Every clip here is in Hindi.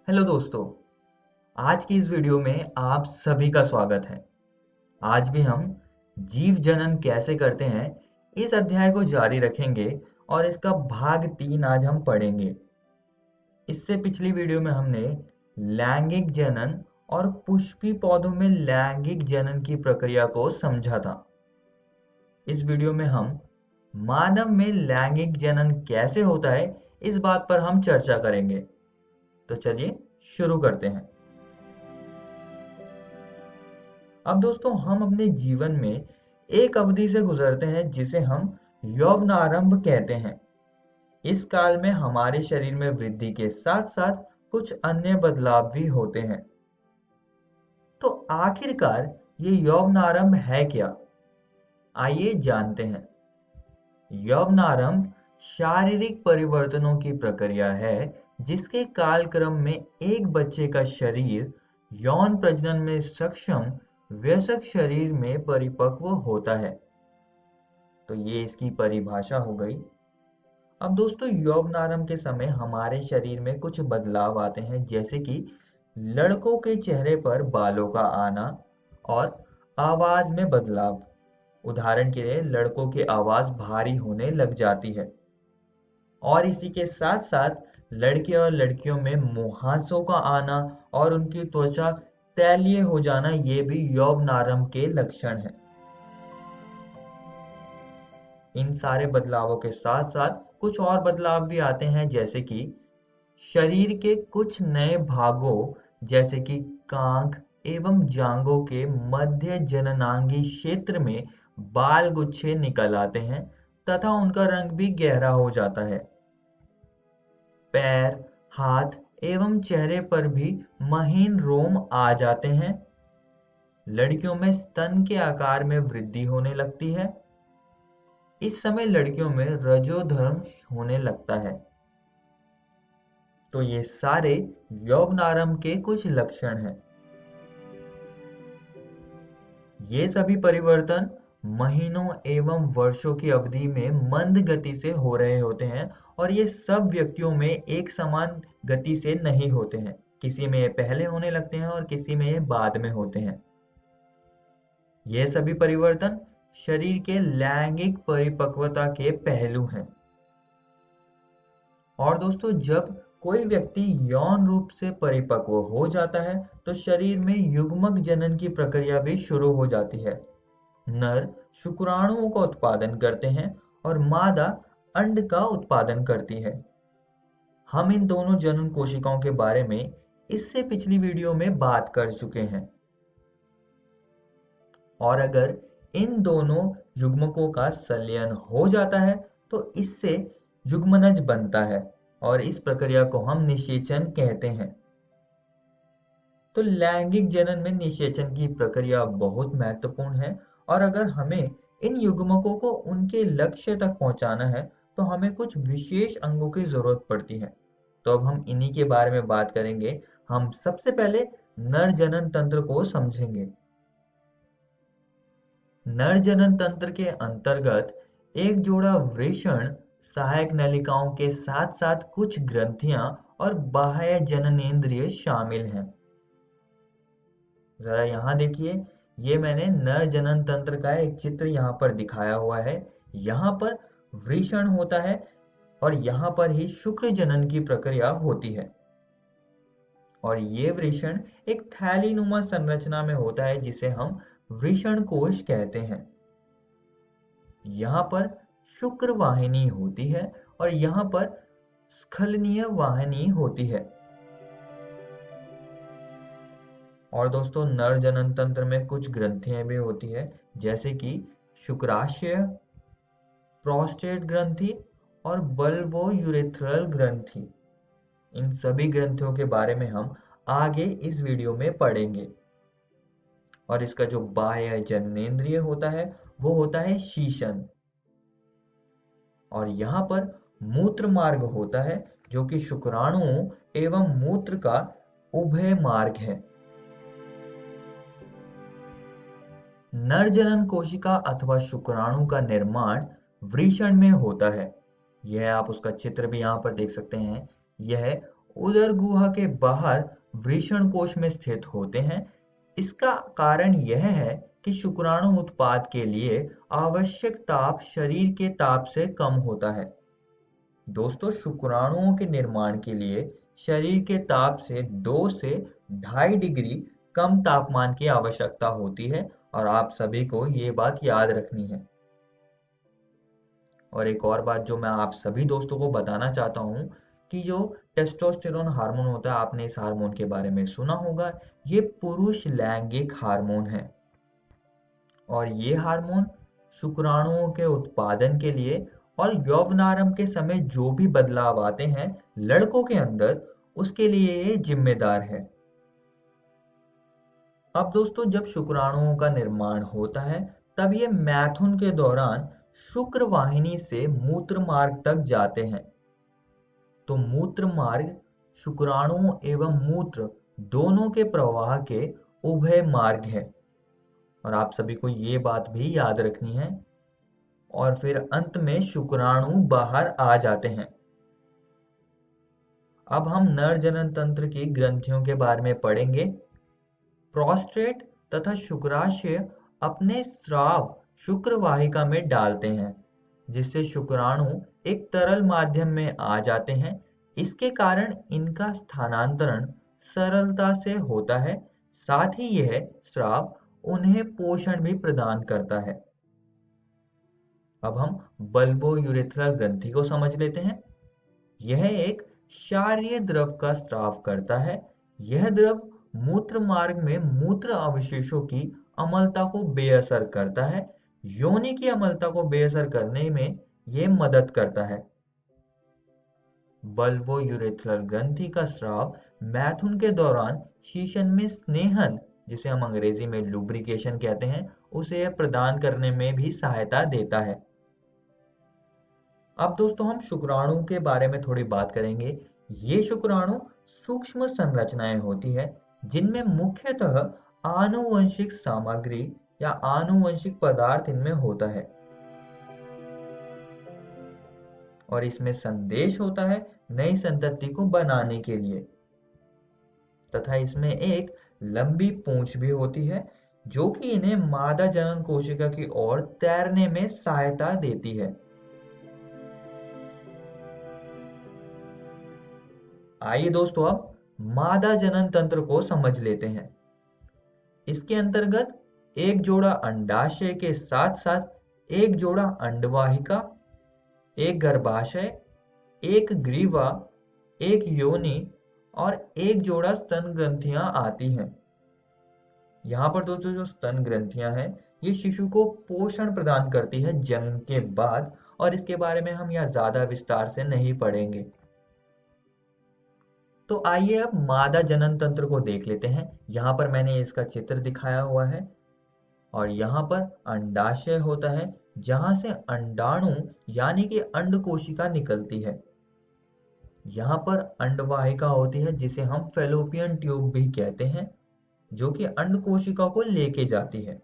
हेलो दोस्तों। आज की इस वीडियो में आप सभी का स्वागत है। आज भी हम जीव जनन कैसे करते हैं इस अध्याय को जारी रखेंगे और इसका भाग 3 आज हम पढ़ेंगे। इससे पिछली वीडियो में हमने लैंगिक जनन और पुष्पी पौधों में लैंगिक जनन की प्रक्रिया को समझा था। इस वीडियो में हम मानव में लैंगिक जनन कैसे होता है इस बात पर हम चर्चा करेंगे। तो चलिए शुरू करते हैं। अब दोस्तों हम अपने जीवन में एक अवधि से गुजरते हैं जिसे हम यौवनारंभ कहते हैं। इस काल में हमारे शरीर में वृद्धि के साथ साथ कुछ अन्य बदलाव भी होते हैं। तो आखिरकार ये यौवनारंभ है क्या? आइए जानते हैं। यौवनारंभ शारीरिक परिवर्तनों की प्रक्रिया है जिसके कालक्रम में एक बच्चे का शरीर यौन प्रजनन में सक्षम वयस्क शरीर में परिपक्व होता है। तो ये इसकी परिभाषा हो गई। अब दोस्तों यौवनारंभ के समय हमारे शरीर में कुछ बदलाव आते हैं, जैसे कि लड़कों के चेहरे पर बालों का आना और आवाज में बदलाव। उदाहरण के लिए लड़कों की आवाज भारी होने लग जाती है। और इसी के साथ साथ लड़के और लड़कियों में मुहांसों का आना और उनकी त्वचा तैलीय हो जाना, ये भी यौवनारंभ के लक्षण हैं। इन सारे बदलावों के साथ साथ कुछ और बदलाव भी आते हैं, जैसे कि शरीर के कुछ नए भागों जैसे कि कांख एवं जांघों के मध्य जननांगी क्षेत्र में बाल गुच्छे निकल आते हैं तथा उनका रंग भी गहरा हो जाता है। पैर, हाथ एवं चेहरे पर भी महीन रोम आ जाते हैं। लड़कियों में स्तन के आकार में वृद्धि होने लगती है। इस समय लड़कियों में रजोधर्म होने लगता है। तो ये सारे यौवनारंभ के कुछ लक्षण हैं। ये सभी परिवर्तन महीनों एवं वर्षों की अवधि में मंद गति से हो रहे होते हैं और ये सब व्यक्तियों में एक समान गति से नहीं होते हैं। किसी में ये पहले होने लगते हैं और किसी में ये बाद में होते हैं। ये सभी परिवर्तन शरीर के लैंगिक परिपक्वता के पहलू हैं। और दोस्तों जब कोई व्यक्ति यौन रूप से परिपक्व हो जाता है तो शरीर में युग्मक जनन की प्रक्रिया भी शुरू हो जाती है। नर शुक्राणुओं का उत्पादन करते हैं और मादा अंड का उत्पादन करती है। हम इन दोनों जनन कोशिकाओं के बारे में इससे पिछली वीडियो में बात कर चुके हैं। और अगर इन दोनों युग्मकों का संलयन हो जाता है तो इससे युग्मनज बनता है और इस प्रक्रिया को हम निषेचन कहते हैं। तो लैंगिक जनन में निषेचन की प्रक्रिया बहुत महत्वपूर्ण है और अगर हमें इन युग्मकों को उनके लक्ष्य तक पहुंचाना है तो हमें कुछ विशेष अंगों की जरूरत पड़ती है। तो अब हम इन्हीं के बारे में बात करेंगे। हम सबसे पहले नर जनन तंत्र को समझेंगे। नर जनन तंत्र के अंतर्गत एक जोड़ा वृषण सहायक नलिकाओं के साथ साथ कुछ ग्रंथियां और बाह्य जननेंद्रिय शामिल हैं। जरा यहाँ देखिए, ये मैंने नर जनन तंत्र का एक चित्र यहाँ पर दिखाया हुआ है। यहाँ पर वृषण होता है और यहाँ पर ही शुक्र जनन की प्रक्रिया होती है। और ये वृषण एक थैलीनुमा संरचना में होता है जिसे हम वृषण कोश कहते हैं। यहाँ पर शुक्र वाहिनी होती है और यहाँ पर स्खलनीय वाहिनी होती है। और दोस्तों नर जनन तंत्र में कुछ ग्रंथियां भी होती है, जैसे कि शुक्राशय, प्रोस्टेट ग्रंथि और बल्बोयूरेथ्रल ग्रंथि। इन सभी ग्रंथियों के बारे में हम आगे इस वीडियो में पढ़ेंगे। और इसका जो बाह्य जननेंद्रिय होता है वो होता है शीशन। और यहाँ पर मूत्र मार्ग होता है जो कि शुक्राणुओं एवं मूत्र का उभय मार्ग है। नर जनन कोशिका अथवा शुक्राणु का निर्माण वृषण में होता है। यह आप उसका चित्र भी यहाँ पर देख सकते हैं। यह उदर गुहा के बाहर वृषण कोश में स्थित होते हैं। इसका कारण यह है कि शुक्राणु उत्पाद के लिए आवश्यक ताप शरीर के ताप से कम होता है। दोस्तों, शुक्राणुओं के निर्माण के लिए शरीर के ताप से 2 से 2.5 डिग्री कम तापमान की आवश्यकता होती है, और आप सभी को ये बात याद रखनी है। और एक और बात जो मैं आप सभी दोस्तों को बताना चाहता हूँ कि जो टेस्टोस्टेरोन हार्मोन होता है, आपने इस हार्मोन के बारे में सुना होगा। ये पुरुष लैंगिक हार्मोन है, और ये हार्मोन शुक्राणुओं के उत्पादन के लिए और यौवनारंभ के समय जो भी बदलाव आते हैं लड़कों के अंदर, उसके लिए ये जिम्मेदार है। अब दोस्तों, जब शुक्राणुओं का निर्माण होता है तब ये मैथुन के दौरान शुक्र वाहिनी से मूत्र मार्ग तक जाते हैं। तो मूत्र मार्ग शुक्राणुओं एवं मूत्र दोनों के प्रवाह के उभय मार्ग है, और आप सभी को ये बात भी याद रखनी है। और फिर अंत में शुक्राणु बाहर आ जाते हैं। अब हम नर जनन तंत्र की ग्रंथियों के बारे में पढ़ेंगे। प्रोस्टेट तथा शुक्राशय अपने स्राव शुक्र वाहिका में डालते हैं, जिससे शुक्राणु एक तरल माध्यम में आ जाते हैं। इसके कारण इनका स्थानांतरण सरलता से होता है। साथ ही यह स्राव उन्हें पोषण भी प्रदान करता है। अब हम बल्बो यूरेथ्रल ग्रंथि को समझ लेते हैं। यह एक क्षारीय द्रव का स्राव करता है। यह द्रव मूत्र मार्ग में मूत्र अवशेषों की अम्लता को बेअसर करता है। योनि की अम्लता को बेअसर करने में यह मदद करता है। बल्बो यूरेथ्रल ग्रंथि का स्राव मैथुन के दौरान शीशन में स्नेहन, जिसे हम अंग्रेजी में लुब्रिकेशन कहते हैं, उसे प्रदान करने में भी सहायता देता है। अब दोस्तों, हम शुक्राणु के बारे में थोड़ी बात करेंगे। ये शुक्राणु सूक्ष्म संरचनाएं होती है, जिनमें मुख्यतः आनुवंशिक सामग्री या आनुवंशिक पदार्थ इनमें होता है, और इसमें संदेश होता है नई संतति को बनाने के लिए। तथा इसमें एक लंबी पूंछ भी होती है, जो कि इन्हें मादा जनन कोशिका की ओर तैरने में सहायता देती है। आइए दोस्तों, अब मादा जनन तंत्र को समझ लेते हैं। इसके अंतर्गत एक जोड़ा अंडाशय के साथ साथ एक जोड़ा अंडवाहिका, एक गर्भाशय, एक ग्रीवा, एक योनि और एक जोड़ा स्तन ग्रंथियां आती हैं। यहाँ पर दोस्तों जो स्तन ग्रंथियां हैं, ये शिशु को पोषण प्रदान करती है जन्म के बाद, और इसके बारे में हम यहाँ ज्यादा विस्तार से नहीं पढ़ेंगे। तो आइए अब मादा जनन तंत्र को देख लेते हैं। यहाँ पर मैंने इसका चित्र दिखाया हुआ है, और यहाँ पर अंडाशय होता है, जहां से अंडाणु यानी कि अंड कोशिका निकलती है। यहाँ पर अंडवाहिका होती है, जिसे हम फैलोपियन ट्यूब भी कहते हैं, जो कि अंड कोशिका को लेके जाती है।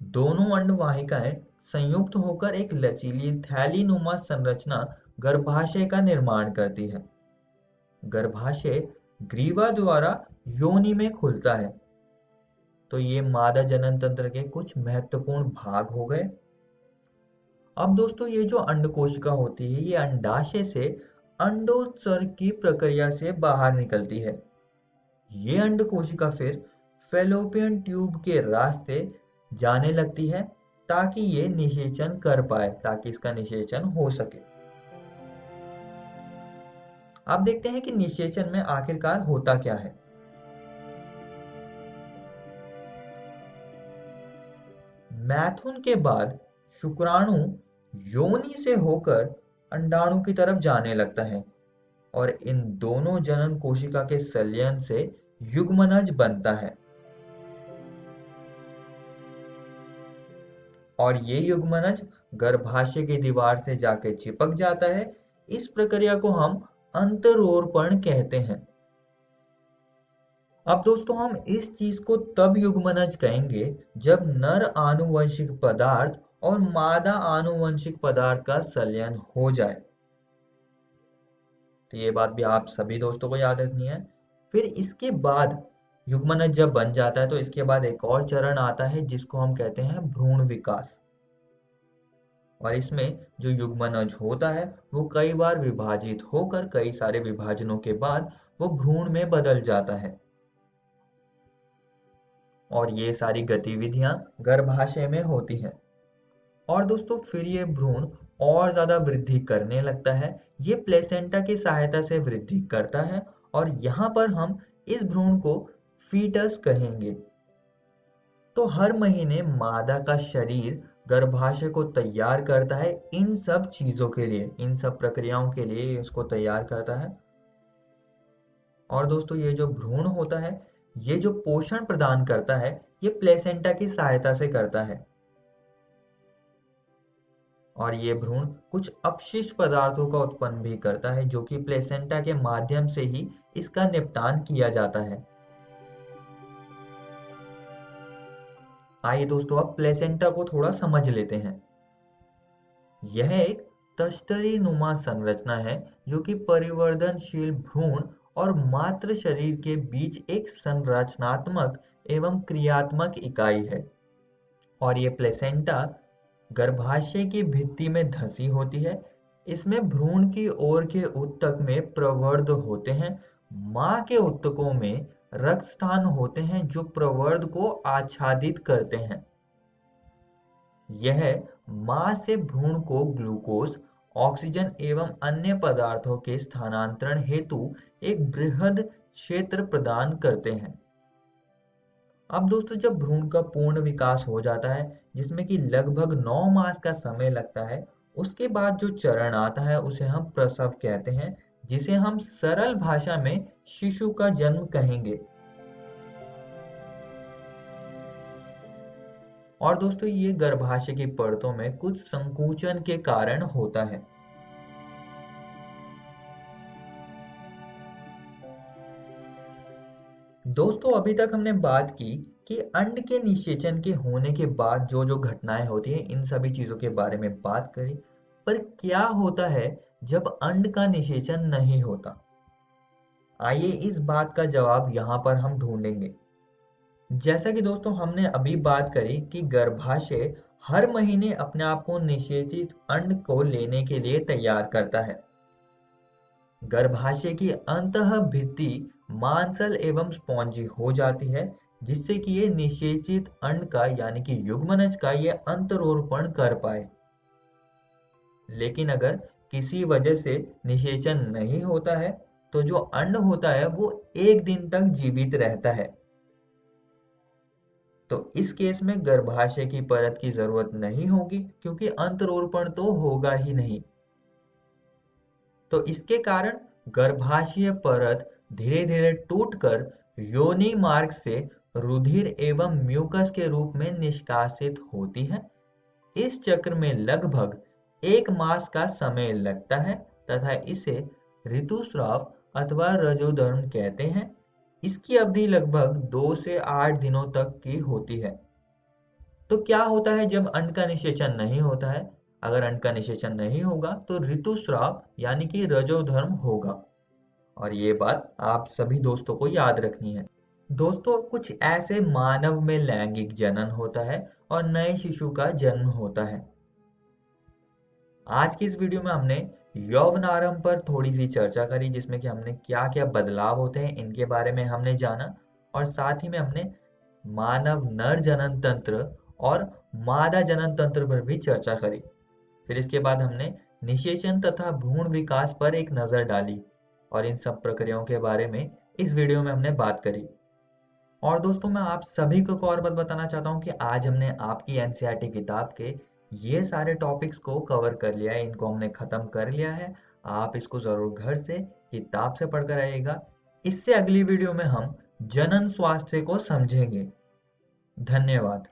दोनों अंडवाहिकाएं संयुक्त होकर एक लचीली थैलीनुमा संरचना गर्भाशय का निर्माण करती है। गर्भाशय ग्रीवा द्वारा योनि में खुलता है। तो ये मादा जनन तंत्र के कुछ महत्वपूर्ण भाग हो गए। अब दोस्तों, ये जो अंड कोशिका होती है, ये अंडाशय से अंडोत्सर्ग की प्रक्रिया से बाहर निकलती है। ये अंड कोशिका फिर फैलोपियन ट्यूब के रास्ते जाने लगती है, ताकि ये निषेचन कर पाए, ताकि इसका निषेचन हो सके। अब देखते हैं कि निषेचन में आखिरकार होता क्या है। मैथुन के बाद शुक्राणु योनि से होकर अंडाणु की तरफ जाने लगता है, और इन दोनों जनन कोशिका के संलयन से युग्मनज बनता है। और ये युग्मनज गर्भाशय की दीवार से जाके चिपक जाता है। इस प्रक्रिया को हम अंतरोपण कहते हैं। अब दोस्तों, हम इस चीज को तब युग्मनज कहेंगे जब नर आनुवंशिक पदार्थ और मादा आनुवंशिक पदार्थ का संलयन हो जाए। तो ये बात भी आप सभी दोस्तों को याद रखनी है। फिर इसके बाद युग्मनज जब बन जाता है तो इसके बाद एक और चरण आता है जिसको हम कहते हैं भ्रूण विकास। और इसमें जो युग्मनज होता है वो कई बार विभाजित होकर कई सारे विभाजनों के बाद वो भ्रूण में बदल जाता है। और ये सारी गतिविधियां गर्भाशय में होती हैं। और दोस्तों फिर ये भ्रूण और ज्यादा वृद्धि करने लगता है। ये प्लेसेंटा की सहायता से वृद्धि करता है और यहाँ पर हम इस भ्रूण को फीटस कहेंगे। तो हर महीने मादा का शरीर गर्भाशय को तैयार करता है इन सब चीजों के लिए, इन सब प्रक्रियाओं के लिए इसको तैयार करता है। और दोस्तों ये जो भ्रूण होता है ये जो पोषण प्रदान करता है ये प्लेसेंटा की सहायता से करता है। और ये भ्रूण कुछ अपशिष्ट पदार्थों का उत्पन्न भी करता है जो कि प्लेसेंटा के माध्यम से ही इसका निपटान किया जाता है। आइए दोस्तों अब प्लेसेंटा को थोड़ा समझ लेते हैं। यह एक तश्तरी नुमा संरचना है जो कि परिवर्तनशील भ्रूण और मातृ शरीर के बीच एक संरचनात्मक एवं क्रियात्मक इकाई है। और ये प्लेसेंटा गर्भाशय की भित्ति में धंसी होती है। इसमें भ्रूण की ओर के ऊतक में प्रवर्ध होते हैं। मां के ऊतकों में रक्त स्थान होते हैं जो प्रवर्ध को आच्छादित करते हैं। यह मां से भ्रूण को ग्लूकोज, ऑक्सीजन एवं अन्य पदार्थों के स्थानांतरण हेतु एक बृहद क्षेत्र प्रदान करते हैं। अब दोस्तों जब भ्रूण का पूर्ण विकास हो जाता है जिसमें कि लगभग 9 मास का समय लगता है, उसके बाद जो चरण आता है उसे हम प्रसव कहते हैं, जिसे हम सरल भाषा में शिशु का जन्म कहेंगे। और दोस्तों ये गर्भाशय की परतों में कुछ संकुचन के कारण होता है। दोस्तों अभी तक हमने बात की कि अंड के निषेचन के होने के बाद जो जो घटनाएं होती हैं इन सभी चीजों के बारे में बात करी। पर क्या होता है जब अंड का निषेचन नहीं होता? आइए इस बात का जवाब यहाँ पर हम ढूंढेंगे। जैसा कि दोस्तों हमने अभी बात करी कि गर्भाशय हर महीने अपने आप को निषेचित अंड को लेने के लिए तैयार करता है। गर्भाशय की अंतः भित्ति मांसल एवं स्पॉन्जी हो जाती है जिससे कि ये निषेचित अंड का यानी कि युग्मनज का ये अंतरोपण कर पाए। लेकिन अगर किसी वजह से निषेचन नहीं होता है तो जो अंड होता है वो 1 दिन तक जीवित रहता है। तो इस केस में गर्भाशय की परत की जरूरत नहीं होगी क्योंकि अंतरोपण तो होगा ही नहीं। तो इसके कारण गर्भाशय परत धीरे धीरे टूटकर योनि मार्ग से रुधिर एवं म्यूकस के रूप में निष्कासित होती है। इस चक्र में लगभग 1 मास का समय लगता है तथा इसे ऋतुस्राव अथवा रजोधर्म कहते हैं। इसकी अवधि लगभग 2 से 8 दिनों तक की होती है। तो क्या होता है जब अंड का निषेचन नहीं होता है? अगर अंड का निषेचन नहीं होगा तो ऋतुस्राव यानी कि रजोधर्म होगा। और ये बात आप सभी दोस्तों को याद रखनी है। दोस्तों कुछ ऐसे मानव में लैंगिक जनन होता है और नए शिशु का जन्म होता है। आज की इस वीडियो में हमने यौवनारंभ पर थोड़ी सी चर्चा करी जिसमें कि हमने क्या क्या बदलाव होते हैं इनके बारे में हमने जाना। और साथ ही में हमने मानव नर जनन तंत्र और मादा जनन तंत्र पर भी चर्चा करी। फिर इसके बाद हमने निषेचन तथा भ्रूण विकास पर एक नजर डाली और इन सब प्रक्रियाओं के बारे में इस वीडियो में हमने बात करी। और दोस्तों मैं आप सभी को एक और बात बताना चाहता हूँ कि आज हमने आपकी एनसीईआरटी किताब के ये सारे टॉपिक्स को कवर कर लिया है, इनको हमने खत्म कर लिया है। आप इसको जरूर घर से किताब से पढ़कर आइएगा। इससे अगली वीडियो में हम जनन स्वास्थ्य को समझेंगे। धन्यवाद।